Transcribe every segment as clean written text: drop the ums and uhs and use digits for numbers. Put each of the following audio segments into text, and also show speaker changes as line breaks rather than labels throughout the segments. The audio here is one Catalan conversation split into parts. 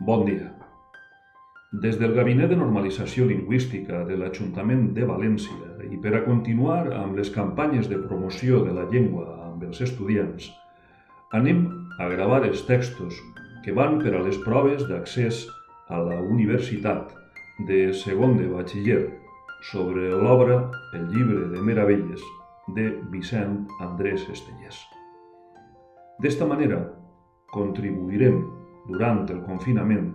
Bon dia. Des del Gabinet de Normalització Lingüística de l'Ajuntament de València i per a continuar amb les campanyes de promoció de la llengua amb els estudiants, anem a gravar els textos que van per a les proves d'accés a la universitat de segon de batxiller sobre l'obra El llibre de meravelles de Vicent Andrés Estellés. D'esta manera, contribuirem durant el confinament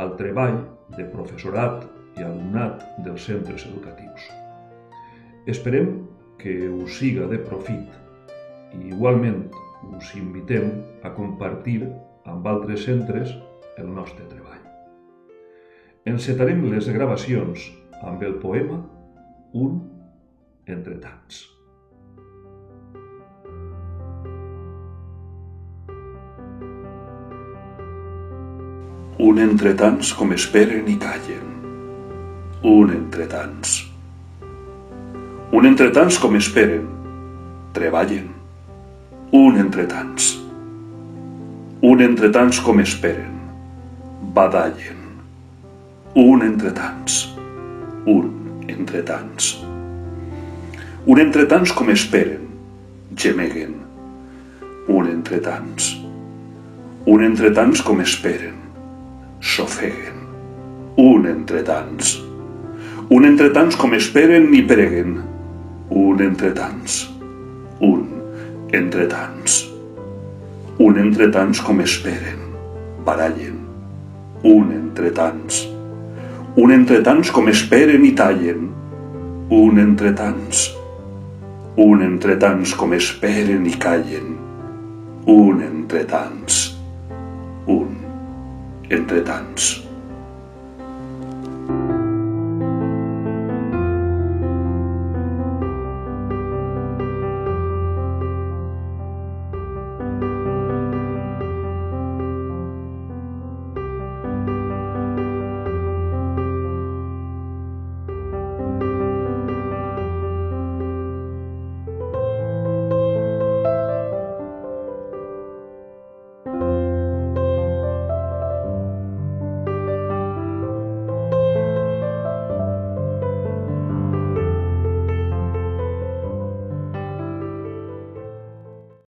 al treball de professorat i alumnat dels centres educatius. Esperem que us siga de profit i igualment us invitem a compartir amb altres centres el nostre treball. Encetarem les gravacions amb el poema Un entre tants. Un entre tants com esperen i callen. Un entre tants. Un entre tants com esperen, treballen. Un entre tants. Un entre tants com esperen, badallen. Un entre tants. Un entre tants. Un entre tants com esperen, gemeguen. Un entre tants. Un entre tants com esperen, s'ofeguen. Un entre tants. Un entre tants com esperen i preguen. Un entre tants. Un entre tants. Un entre tants com esperen, barallen. Un entre tants. Un entre tants com esperen i tallen. Un entre tants. Un entre tants com esperen i callen. Un entre tants. Un entre tants.